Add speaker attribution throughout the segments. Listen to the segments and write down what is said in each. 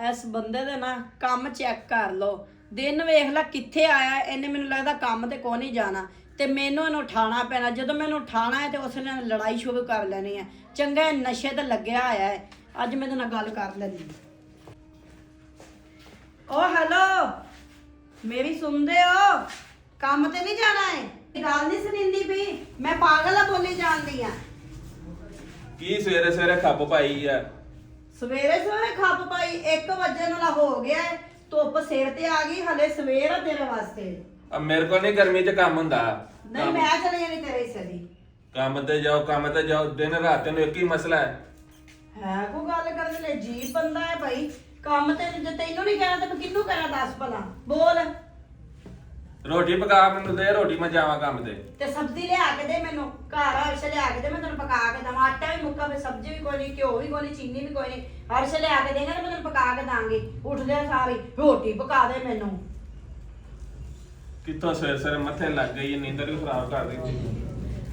Speaker 1: ਇਸ ਬੰਦੇ ਦੇ ਨਾ ਕੰਮ ਚੈੱਕ ਕਰ ਲਓ। ਦਿਨ ਵੇਖ ਲੈ ਕਿੱਥੇ ਆਇਆ। ਇਹਨੇ ਮੈਨੂੰ ਲੱਗਦਾ ਕੰਮ ਤੇ ਕੋਈ ਨਹੀਂ ਜਾਣਾ ਤੇ ਮੈਨੂੰ ਇਹਨੂੰ ਉਠਾਉਣਾ ਪੈਣਾ। ਜਦੋਂ ਮੈਨੂੰ ਉਠਾਉਣਾ ਹੈ ਤੇ ਉਸ ਨੇ ਲੜਾਈ ਸ਼ੁਰੂ ਕਰ ਲੈਣੀ ਹੈ। ਚੰਗਾ ਇਹ ਨਸ਼ੇ ਤੇ ਲੱਗਿਆ ਹੋਇਆ ਹੈ। ਅੱਜ ਮੈਂ ਇਹਦੇ ਨਾਲ ਗੱਲ ਕਰ ਲੈਂਦੀ। ਓ ਹੈਲੋ, ਮੇਰੀ ਸੁਣਦੇ ਹੋ? ਕੰਮ ਤੇ ਨਹੀਂ ਜਾਣਾ ਹੈ? ਗੱਲ ਨਹੀਂ ਸੁਣੀਂਦੀ ਵੀ ਮੈਂ ਪਾਗਲ ਆ ਬੋਲੀ ਜਾਂਦੀ ਆ।
Speaker 2: ਕੀ ਸਵੇਰੇ ਸਵੇਰੇ ਖੱਪ ਪਾਈ ਆ?
Speaker 1: ਸਵੇਰੇ ਸਵੇਰੇ ਖੱਪ ਪਾਈ 1 ਵਜੇ ਨਾਲ ਹੋ ਗਿਆ ਹੈ। ਧੁੱਪ ਸਿਰ ਤੇ ਆ ਗਈ, ਹਲੇ ਸਵੇਰ ਆ ਤੇਰੇ ਵਾਸਤੇ।
Speaker 2: ਆ ਮੇਰੇ ਕੋਲ ਨਹੀਂ ਗਰਮੀ 'ਚ ਕੰਮ ਹੁੰਦਾ।
Speaker 1: ਨਹੀਂ ਮੈਂ ਚਲੇ ਜਾਣੀ ਤੇਰੇ ਹਿੱਸੇ ਦੀ।
Speaker 2: ਕੰਮ ਤੇ ਜਾਓ, ਦਿਨ ਰਾਤ ਨੂੰ ਇੱਕ ਹੀ ਮਸਲਾ
Speaker 1: ਹੈ ਕੋ ਗੱਲ ਕਰਨ ਲਈ ਜੀ ਬੰਦਾ ਹੈ ਭਾਈ। ਕੰਮ ਤੇ ਜੇ ਤੈਨੂੰ ਨਹੀਂ ਕਹਿਣਾ ਤੇ ਮੈਂ ਕਿਹਨੂੰ ਕਹਿਣਾ ਦੱਸ ਭਲਾ। ਬੋਲ।
Speaker 2: ਰੋਟੀ ਪਕਾ ਮੈਨੂੰ ਦੇ, ਰੋਟੀ ਮੈਂ ਜਾਵਾਂ ਕੰਮ ਤੇ।
Speaker 1: ਤੇ ਸਬਜ਼ੀ ਲਿਆ ਕੇ ਦੇ ਮੈਨੂੰ, ਘਰ ਹਰਸ਼ ਲਿਆ ਕੇ ਦੇ, ਮੈਂ ਤੈਨੂੰ ਪਕਾ ਕੇ ਦਵਾਂ। ਆਟਾ ਵੀ ਮੁੱਕਾ ਵੀ, ਸਬਜ਼ੀ ਵੀ ਕੋਈ ਨਹੀਂ, ਘਿਓ ਵੀ ਕੋਈ ਨਹੀਂ, ਚੀਨੀ ਵੀ ਕੋਈ ਨਹੀਂ। ਹਰਸ਼ ਲਿਆ ਕੇ ਦੇਗਾ ਤੇ ਮੈਂ ਤੈਨੂੰ ਪਕਾ ਕੇ ਦਾਂਗੀ। ਉੱਠਦੇ ਸਾਰੀ ਰੋਟੀ ਪਕਾ ਦੇ ਮੈਨੂੰ।
Speaker 2: ਕਿੱਥੋਂ ਸਵੇਰੇ ਸਵੇਰੇ ਮੱਥੇ ਲੱਗ ਗਈ, ਨੀਂਦਰ ਵੀ ਖਰਾਬ ਕਰ ਦਿੱਤੀ।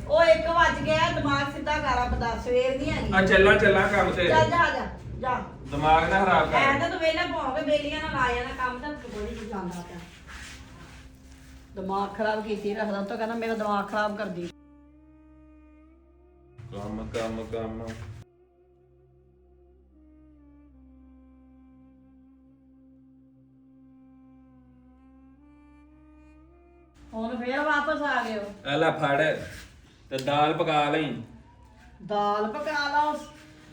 Speaker 1: ਉਹ 1 ਵੱਜ ਗਿਆ, ਦਿਮਾਗ ਸਿੱਧਾ ਕਰ ਆਪਦਾ। ਸਵੇਰ ਨਹੀਂ ਹੈਗੀ।
Speaker 2: ਆ ਚੱਲਾਂ ਕੰਮ ਤੇ।
Speaker 1: ਚੱਲ ਜਾ।
Speaker 2: ਦਿਮਾਗ ਨਾ ਖਰਾਬ
Speaker 1: ਐ
Speaker 2: ਕਰ।
Speaker 1: ਤਾਂ ਤੂੰ ਵੇਲਾ ਪਾਉਗੇ ਬੇਲੀਆਂ ਨਾਲ ਆ ਜਾਣਾ ਕੰਮ ਤਾਂ ਤੂੰ ਕੋਈ ਨਹੀਂ ਜਾਂਦਾ ਪਿਆ। ਦਿਮਾਗ ਖਰਾਬ ਕੀਤੀ ਰੱਖਦਾ ਤਾਂ ਕਹਿੰਦਾ ਮੇਰਾ ਦਿਮਾਗ ਖਰਾਬ ਕਰਦੀ।
Speaker 2: ਕੰਮ
Speaker 1: ਹੁਣ ਫੇਰ ਵਾਪਸ ਆ ਗਏ ਹੋ।
Speaker 2: ਇਹ ਲੈ ਫੜ ਤੇ ਦਾਲ ਪਕਾ ਲਈ।
Speaker 1: ਦਾਲ ਪਕਾ ਲਾ।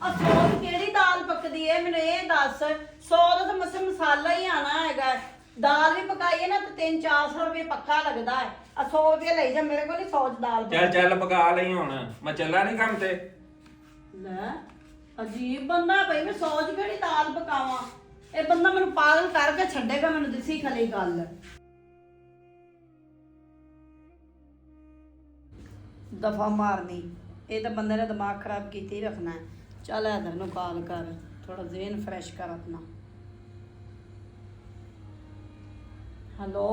Speaker 1: ਸੌ ਕਿਹੜੀ ਦਾਲ ਪੱਕਦੀ ਏ ਮੈਨੂੰ ਇਹ ਦੱਸ। 100 ਦਾ ਤਾਂ ਮਸਾਲਾ ਹੀ ਆਣਾ ਹੈਗਾ। ਦਾਲ ਵੀ ਪਕਾਈਏ ਨਾ ਤੇ 300-400 ਰੁਪਏ ਪੱਕਾ ਲੱਗਦਾ ਹੈ। 100 ਰੁਪਏ ਲਈ ਜਾ, ਮੇਰੇ ਕੋਲ ਨਹੀਂ 100 ਚ ਦਾਲ।
Speaker 2: ਚੱਲ ਪਕਾ ਲਈ ਹੁਣ। ਮੈਂ ਚੱਲਾ ਨਹੀਂ ਕੰਮ ਤੇ।
Speaker 1: ਲੈ ਅਜੀਬ ਬੰਦਾ ਭਈ, ਮੈਂ 100 ਚ ਕਿਹੜੀ ਦਾਲ ਪਕਾਵਾਂ। ਇਹ ਬੰਦਾ ਮੈਨੂੰ ਪਾਗਲ ਕਰਕੇ ਛੱਡੇਗਾ, ਮੈਨੂੰ ਦਿਸੀ ਖਲੀ ਗੱਲ। ਦਫਾ ਮਾਰਨੀ। ਇਹ ਤਾਂ ਬੰਦੇ ਨੇ ਦਿਮਾਗ ਖਰਾਬ ਕੀਤੀ ਰੱਖਣਾ ਹੈ। ਚੱਲ ਇਧਰ ਨੂੰ ਕਾਲ ਕਰ, ਥੋੜਾ ਜ਼ੇਨ ਫਰੈਸ਼ ਕਰ ਆਪਣਾ। ਹੈਲੋ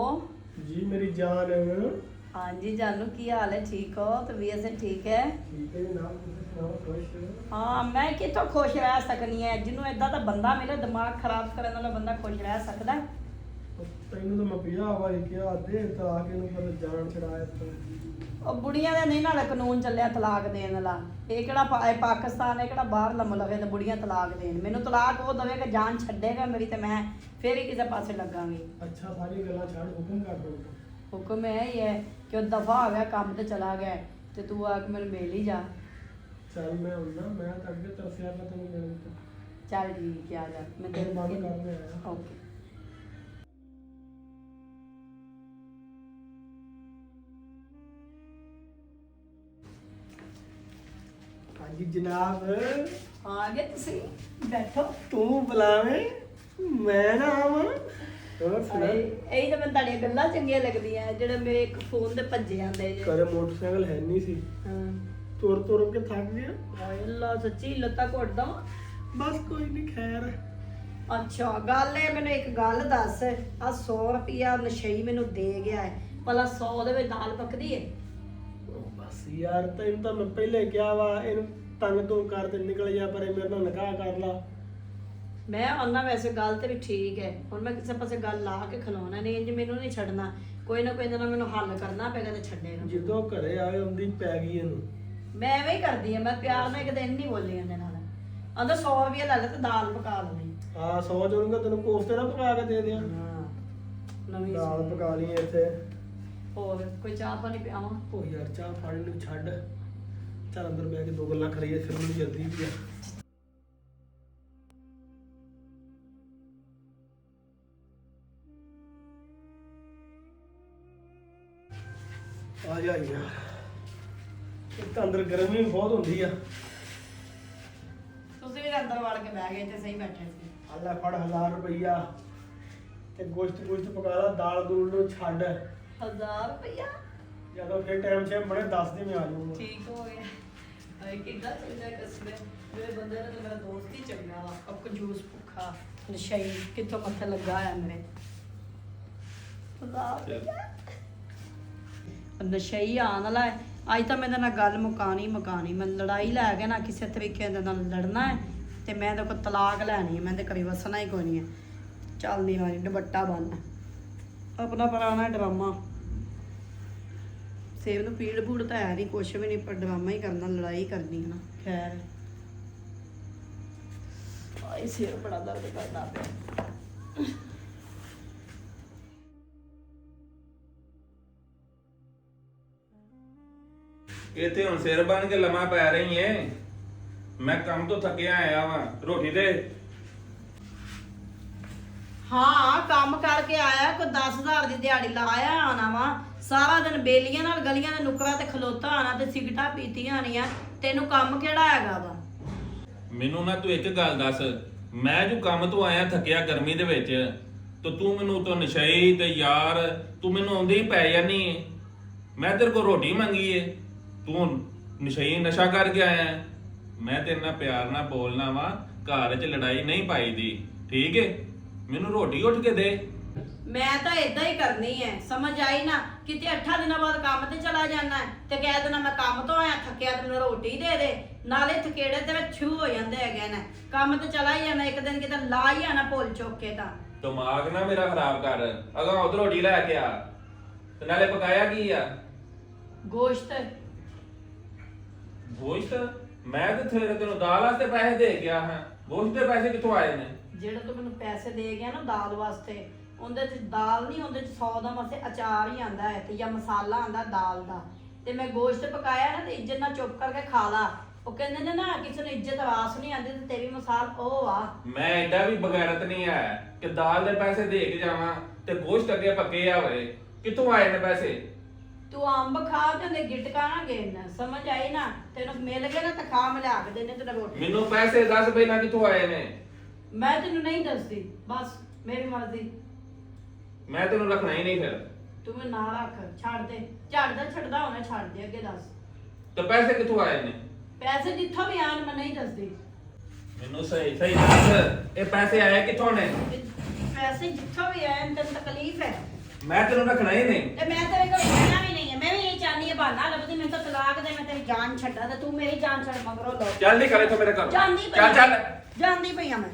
Speaker 3: जी मेरी जान।
Speaker 1: ਹਾਂਜੀ ਜਾਨੂ, ਕੀ ਹਾਲ ਹੈ? ਠੀਕ ਹੋ? ਤਬੀਅਤ ਸੇ ਠੀਕ ਹੈ?
Speaker 3: ठीक है नाम सुनाओ खुश।
Speaker 1: ਹਾਂ ਮੈਂ ਕਿੱਥੋਂ ਖੁਸ਼ ਰਹਿ ਸਕਨੀ ਹੈ। ਜਿਹਨੂੰ ਏਦਾਂ ਦਾ ਬੰਦਾ ਮਿਲੇ ਦਿਮਾਗ ਖਰਾਬ ਕਰਨ ਵਾਲਾ ਬੰਦਾ ਖੁਸ਼ ਰਹਿ ਸਕਦਾ ਹੈ?
Speaker 3: ਤੈਨੂੰ ਤਾਂ ਮੈਂ 50 ਵਾਰੀ ਕਿਹਾ ਦੇ ਤਲਾਕ ਇਹਨੂੰ ਪਰ ਜਾਨ ਛੜਾਇਆ ਤੂੰ।
Speaker 1: ਉਹ ਬੁੜੀਆਂ ਦੇ ਨਹੀਂ ਨਾਲ ਕਾਨੂੰਨ ਚੱਲਿਆ ਤਲਾਕ ਦੇਣ ਵਾਲਾ। ਇਹ ਕਿਹੜਾ ਇਹ ਪਾਕਿਸਤਾਨ ਹੈ ਕਿਹੜਾ ਬਾਹਰਲਾ ਮੁਲਕ ਹੈ ਤੇ ਬੁੜੀਆਂ ਤਲਾਕ ਦੇਣ। ਮੈਨੂੰ ਤਲਾਕ ਉਹ ਦੇਵੇਗਾ, ਜਾਨ ਛੱਡੇਗਾ ਮੇਰੀ ਤੇ ਮੈਂ ਫੇਰ ਹੀ ਕਿਸੇ ਪਾਸੇ ਲੱਗਾਂਗੀ।
Speaker 3: ਅੱਛਾ ਸਾਰੀ ਗੱਲਾਂ ਛੱਡ ਹੁਕਮ ਕਰ ਦੋ।
Speaker 1: ਹੁਕਮ ਇਹ ਹੀ ਹੈ ਕਿ ਉਹ ਦਫਾ ਹੋ ਗਿਆ, ਕੰਮ ਤੇ ਚਲਾ ਗਿਆ ਤੇ ਤੂੰ ਆ ਕੇ ਮੈਨੂੰ ਮਿਲ ਹੀ ਜਾ।
Speaker 3: ਚੱਲ ਮੈਂ ਹੁੰਨਾ, ਮੈਂ ਤਾਂ ਅੱਗੇ ਤਰਸਿਆ ਮੈਂ ਤੈਨੂੰ ਮਿਲਣ ਤੋਂ।
Speaker 1: ਚੱਲ ਠੀਕ ਹੈ, ਆ ਜਾ। ਮੈਂ ਤੇਰੇ
Speaker 3: ਬੰਦ ਕਰਨੇ ਆਇਆ।
Speaker 1: ਓਕੇ।
Speaker 3: ਹਾਂਜੀ ਜਨਾਬ।
Speaker 1: ਆ ਗਏ ਤੁਸੀਂ, ਬੈਠੋ।
Speaker 3: ਤੂੰ ਬੁਲਾਵੇਂ ਮੈਂ ਨਾ ਆਵਾਂ। ਹੋਰ ਸੁਣਾ।
Speaker 1: ਇਹ ਤਾਂ ਮੈਨੂੰ ਤੁਹਾਡੀਆਂ ਗੱਲਾਂ ਚੰਗੀਆਂ ਲੱਗਦੀਆਂ ਜਿਹੜੇ ਮੇਰੇ ਇੱਕ ਫੋਨ ਤੇ ਭੱਜੇ ਆਂਦੇ ਜੇ।
Speaker 3: ਘਰੇ ਮੋਟਰਸਾਈਕਲ ਹੈ ਨਹੀਂ ਸੀ,
Speaker 1: ਹਾਂ
Speaker 3: ਤੁਰ ਕੇ ਥੱਕ ਗਿਆ।
Speaker 1: ਹਾਏ ਅੱਲਾ, ਸੱਚੀ ਲੱਤਾਂ ਘੁੱਟਦਾ।
Speaker 3: ਬਸ ਕੋਈ ਨਹੀਂ ਖੈਰ।
Speaker 1: ਅੱਛਾ ਗੱਲ ਇਹ, ਮੈਨੂੰ ਇੱਕ ਗੱਲ ਦੱਸ। ਆ 100 ਰੁਪਿਆ ਨਸ਼ਈ ਮੈਨੂੰ ਦੇ ਗਿਆ ਹੈ, ਭਲਾ 100 ਦੇ ਵਿੱਚ ਦਾਲ ਪੱਕਦੀ ਹੈ?
Speaker 3: ਬਸ ਯਾਰ ਤੈਨੂੰ ਤਾਂ ਮੈਂ ਪਹਿਲੇ ਕਿਹਾ ਵਾ ਇਹਨੂੰ ਤੰਗ ਤੋਂ ਕਰ ਤੇ ਨਿਕਲ ਜਾ, ਪਰ ਇਹ ਮੇਰੇ ਨਾਲ ਨਿਕਾਹ ਕਰ ਲਾ।
Speaker 1: ਮੈਂ ਆਨਾ ਵੈਸੇ ਗੱਲ ਤੇ ਵੀ ਠੀਕ ਹੈ। ਹੁਣ ਮੈਂ ਕਿਸੇ ਪਾਸੇ ਗੱਲ ਲਾ ਕੇ ਖਲੋਣਾ ਨਹੀਂ, ਇੰਜ ਮੈਨੂੰ ਨਹੀਂ ਛੱਡਣਾ। ਕੋਈ ਨਾ ਕੋਈ ਦਿਨ ਮੈਨੂੰ ਹੱਲ ਕਰਨਾ ਪੈਗਾ ਤੇ ਛੱਡੇਗਾ।
Speaker 3: ਜਦੋਂ ਘਰੇ ਆਏ ਹੁੰਦੀ ਪੈ ਗਈ ਇਹਨੂੰ।
Speaker 1: ਮੈਂ ਐਵੇਂ ਹੀ ਕਰਦੀ ਆ, ਮੈਂ ਪਿਆਰ ਨਾਲ ਇੱਕ ਦਿਨ ਨਹੀਂ ਬੋਲੀ ਉਹਦੇ ਨਾਲ। ਆਂਦਾ 100 ਰੁਪਿਆ ਲੈ ਲੈ ਤੇ ਦਾਲ ਪਕਾ ਲਵੀਂ।
Speaker 3: ਹਾਂ 100 ਜੋੜੂੰਗਾ ਤੈਨੂੰ ਕੋਫਤੇ ਨਾ ਪਕਾ ਕੇ ਦੇ ਦਿਆਂ।
Speaker 1: ਹਾਂ ਨਵੀਂ
Speaker 3: ਦਾਲ ਪਕਾ ਲਈ ਇੱਥੇ।
Speaker 1: ਹੋਰ ਕੋਈ ਚਾਹ ਪਾਣੀ ਪਿਆਵਾਂ?
Speaker 3: ਉਹ ਯਾਰ ਚਾਹ ਪਾਣੀ ਨੂੰ ਛੱਡ, ਚੱਲ ਅੰਦਰ ਬਹਿ ਕੇ 2 ਗੱਲਾਂ ਕਰੀਏ, ਫਿਰ ਮੈਨੂੰ ਜਲਦੀ ਵੀ ਆ। ਆ ਜਾ ਯਾਰ, ਇੱਕ ਤਾਂ ਅੰਦਰ ਗਰਮੀ ਬਹੁਤ ਹੁੰਦੀ ਆ।
Speaker 1: ਤੁਸੀਂ ਵੀ ਅੰਦਰ ਵੜ ਕੇ ਬਹਿ ਗਏ ਤੇ ਸਹੀ ਬੈਠੇ ਸੀ।
Speaker 3: ਅੱਲਾ ਫੜ 1000 ਰੁਪਈਆ ਤੇ ਗੋਸ਼ਤ ਪਕਾ ਲਾ, ਦਾਲ ਦੂਲ ਨੂੰ ਛੱਡ।
Speaker 1: 1000 ਰੁਪਇਆ?
Speaker 3: ਜਦੋਂ ਫਿਰ ਟਾਈਮ ਸੇ ਬੜੇ 10 ਦਿਨ ਆ ਜਾਊਗਾ।
Speaker 1: ਠੀਕ ਹੋ ਗਿਆ। ਅਰੇ ਕਿੱਦਾਂ ਚੱਲਦਾ ਕਸਬੇ। ਮੇਰੇ ਬੰਦੇ ਨੇ ਤਾਂ ਮੇਰਾ ਦੋਸਤ ਹੀ ਚੰਗਾ ਵਾ। ਕੱਪ ਜੂਸ ਭੁੱਖਾ ਨਸ਼ਈ ਕਿੱਥੋਂ ਮੱਥੇ ਲੱਗਾ ਆ ਮੇਰੇ। 1000 ਰੁਪਇਆ ਨਸ਼ਈ ਆਉਣ ਵਾਲਾ ਹੈ। ਅੱਜ ਤਾਂ ਮੈਂ ਇਹਦੇ ਨਾਲ ਗੱਲ ਮੁਕਾਣੀ। ਮੈਂ ਲੜਾਈ ਲੈ ਕੇ ਨਾ ਕਿਸੇ ਤਰੀਕੇ ਦੇ ਨਾਲ ਲੜਨਾ ਹੈ ਤੇ ਮੈਂ ਤਾਂ ਕੋ ਤਲਾਕ ਲੈਣੀ ਹੈ, ਮੈਂ ਤੇ ਕਰੀ ਵਸਣਾ ਹੀ ਕੋਈ ਨਹੀਂ ਹੈ। ਚੱਲਦੀ ਹਾਂ ਦੁਪੱਟਾ ਬੰਨ ਆਪਣਾ ਪੁਰਾਣਾ ਡਰਾਮਾ। ਸੇਵ ਨੂੰ ਪੀੜ ਪੂੜ ਤਾਂ ਹੈ ਨਹੀਂ, ਕੁਛ ਵੀ ਨਹੀਂ, ਪਰ ਡਰਾਮਾ ਹੀ ਕਰਨਾ, ਲੜਾਈ ਕਰਨੀ ਹੈ ਨਾ। ਖੈਰ ਆਏ ਸਿਰ ਬੜਾ ਦਰਦ ਕਰਦਾ ਪਿਆ।
Speaker 2: ਇੱਥੇ ਹੁਣ ਸਿਰ ਬਨ ਕੇ ਲੰਮਾ ਪੈ ਰਹੀ ਏ। ਮੈਂ ਕੰਮ ਤੋਂ ਥੱਕਿਆ ਆਇਆ ਵਾਂ, ਰੋਟੀ ਦੇ।
Speaker 1: ਹਾਂ ਕੰਮ ਕਰਕੇ ਆਇਆ, ਕੋਈ 10,000 ਦੀ ਦਿਹਾੜੀ ਲਾਇਆ ਆਣਾ ਵਾ। ਸਾਰਾ ਦਿਨ ਬੇਲੀਆਂ ਨਾਲ ਗਲੀਆਂ ਦੇ ਨੁਕਰਾਂ ਤੇ ਖਲੋਤਾ ਆਣਾ ਤੇ ਸਿਗਟਾਂ ਪੀਤੀਆਂ ਆਣੀਆਂ। ਤੈਨੂੰ ਕੰਮ ਕਿਹੜਾ ਹੈਗਾ ਵਾ?
Speaker 2: ਮੈਨੂੰ ਨਾ ਤੂੰ ਇੱਕ ਗੱਲ ਦੱਸ, ਮੈਂ ਜੋ ਕੰਮ ਤੋਂ ਆਇਆ ਥੱਕਿਆ ਗਰਮੀ ਦੇ ਵਿੱਚ, ਤੇ ਤੂੰ ਮੈਨੂੰ ਉਤੋਂ ਨਸ਼ਈ ਤੇ ਯਾਰ ਤੂੰ ਮੈਨੂੰ ਆਉਂਦੇ ਹੀ ਪੈ ਜਾਨੀ ਏ। ਮੈਂ ਤੇਰੇ ਕੋਲ ਰੋਟੀ ਮੰਗੀ ਏ, ਤੂੰ ਨਸ਼ਈ ਨਸ਼ਾ ਕਰਕੇ ਆਇਆ ਹੈ। ਮੈਂ ਤੇਰੇ ਨਾਲ ਪਿਆਰ ਨਾਲ ਬੋਲਣਾ ਵਾ, ਘਰ 'ਚ ਲੜਾਈ ਨਹੀਂ ਪਾਈਦੀ, ਠੀਕ ਏ? ਮੈਨੂੰ ਰੋਟੀ ਉੱਠ ਕੇ ਦੇ।
Speaker 1: ਮੈਂ ਤਾਂ ਇਦਾਂ ਹੀ ਕਰਨੀ ਹੈ, ਸਮਝ ਆਈ ਨਾ? ਕਿਤੇ 8 ਦਿਨਾਂ ਬਾਅਦ ਕੰਮ ਤੇ ਚਲਾ ਜਾਣਾ ਤੇ ਕਹਿ ਦੇਣਾ ਮੈਂ ਕੰਮ ਤੋਂ ਆਇਆ ਥੱਕਿਆ ਤੇ ਮੈਨੂੰ ਰੋਟੀ ਦੇ ਦੇ। ਨਾਲੇ ਥਕੇੜੇ ਤੇਰੇ ਛੂ ਹੋ ਜਾਂਦੇ ਹੈਗੇ ਨੇ। ਕੰਮ ਤੇ ਚਲਾ ਹੀ ਜਾਣਾ, ਇੱਕ ਦਿਨ ਕਿਤੇ ਲਾ ਹੀ ਆਣਾ ਭੁੱਲ ਚੁੱਕ ਕੇ। ਤਾਂ
Speaker 2: ਦਿਮਾਗ ਨਾ ਮੇਰਾ ਖਰਾਬ ਕਰ। ਅਗਾਂ ਉਧਰ ਰੋਟੀ ਲੈ ਕੇ ਆ, ਤੇ ਨਾਲੇ ਪਕਾਇਆ ਕੀ ਆ?
Speaker 1: ਗੋਸ਼ਤ।
Speaker 2: ਗੋਸ਼ਤ? ਮੈਂ ਕਿੱਥੇ ਤੈਨੂੰ ਦਾਲ ਵਾਸਤੇ ਪੈਸੇ ਦੇ ਗਿਆ ਹਾਂ, ਗੋਸ਼ਤ ਦੇ ਪੈਸੇ ਕਿੱਥੋਂ ਆਏ ਨੇ?
Speaker 1: ਜਿਹੜਾ ਤੂੰ ਮੈਨੂੰ ਪੈਸੇ ਦੇ ਗਿਆ ਨਾ ਦਾਲ ਵਾਸਤੇ, ਉਹਦੇ ਚ ਦਾਲ ਨਹੀਂ, ਉਹਦੇ ਚ 100 ਦਾ ਮਸੇ ਅਚਾਰ ਹੀ ਆਂਦਾ ਹੈ ਤੇ ਜਾਂ ਮਸਾਲਾ ਆਂਦਾ ਦਾਲ ਦਾ। ਤੇ ਮੈਂ ਗੋਸ਼ਤ ਪਕਾਇਆ ਨਾ ਤੇ ਇੱਜ਼ਤ ਨਾਲ ਚੁੱਪ ਕਰਕੇ ਖਾ ਲਾ। ਉਹ ਕਹਿੰਦੇ ਨੇ ਨਾ ਕਿਸੇ ਨੂੰ ਇੱਜ਼ਤ ਵਾਸ ਨਹੀਂ ਆਂਦੀ, ਤੇ ਤੇਰੀ ਮਿਸਾਲ ਉਹ ਆ।
Speaker 2: ਮੈਂ ਐਡਾ ਵੀ ਬਗੈਰਤ ਨਹੀਂ ਆ ਕਿ ਦਾਲ ਦੇ ਪੈਸੇ ਦੇ ਕੇ ਜਾਵਾਂ ਤੇ ਗੋਸ਼ਤ ਅੱਗੇ ਪੱਕੇ ਆ ਹੋਏ। ਕਿੱਥੋਂ ਆਏ ਨੇ ਪੈਸੇ?
Speaker 1: ਤੂੰ ਅੰਬ ਖਾ ਤੇ ਉਹਦੇ ਗਿਟਕਾ ਨਾ ਗੇਰਨਾ, ਸਮਝ ਆਈ ਨਾ? ਤੈਨੂੰ ਮਿਲ ਗਏ ਨਾ ਤਾਂ ਖਾ, ਮੈਂ ਲਿਆ ਕੇ ਦੇਣੇ ਤੇਰਾ ਰੋਟੀ।
Speaker 2: ਮੈਨੂੰ ਪੈਸੇ ਦੱਸ ਪਹਿਲਾਂ ਕਿੱਥੋਂ ਆਏ ਨੇ?
Speaker 1: ਮੈਂ ਤੈਨੂੰ ਨਹੀਂ ਦੱਸਦੀ, ਬਸ ਮੇਰੀ ਮਰਜ਼ੀ।
Speaker 2: ਮੈਂ ਤੈਨੂੰ ਰੱਖਣਾ ਹੀ ਨਹੀਂ ਫਿਰ।
Speaker 1: ਤੂੰ ਮੈਨੂੰ ਨਾ ਰੱਖ, ਛੱਡ ਦੇ। ਝੜਦਾ ਛੱਡਦਾ ਹੋਣਾ ਛੱਡ ਦੇ, ਅੱਗੇ ਦੱਸ।
Speaker 2: ਤੇ ਪੈਸੇ ਕਿੱਥੋਂ ਆਏ ਨੇ?
Speaker 1: ਪੈਸੇ ਜਿੱਥੋਂ ਵੀ ਆਣ ਮੈਂ ਨਹੀਂ ਦੱਸਦੀ।
Speaker 2: ਮੈਨੂੰ ਸਹੀ ਸਹੀ ਦੱਸ, ਇਹ ਪੈਸੇ ਆਏ ਕਿੱਥੋਂ ਨੇ?
Speaker 1: ਪੈਸੇ ਜਿੱਥੋਂ ਵੀ ਆਏ ਤੈਨੂੰ ਤਕਲੀਫ ਹੈ
Speaker 2: ਮੈਂ ਤੈਨੂੰ ਰੱਖਣਾ ਹੀ ਨਹੀਂ।
Speaker 1: ਤੇ ਮੈਂ ਤੇਰੇ ਕੋਲ ਰਹਿਣਾ ਵੀ ਨਹੀਂ ਹੈ। ਮੈਂ ਵੀ ਇਹ ਚਾਹਨੀ ਹੈ ਬਹਾਨਾ ਲੱਭਦੀ, ਮੈਨੂੰ ਤਾਂ ਤਲਾਕ ਦੇ, ਮੈਂ ਤੇਰੀ ਜਾਨ ਛੱਡਾ ਤੇ ਤੂੰ ਮੇਰੀ ਜਾਨ ਛੱਡ ਮਗਰੋਂ ਲੋ।
Speaker 2: ਚੱਲ ਨਹੀਂ ਕਰੇ ਤੂੰ ਮੇਰੇ ਘਰ।
Speaker 1: ਜਾਂਦੀ ਪਈ
Speaker 2: ਚੱਲ ਚੱਲ।
Speaker 1: ਜਾਂਦੀ ਪਈ ਆ ਮੈਂ।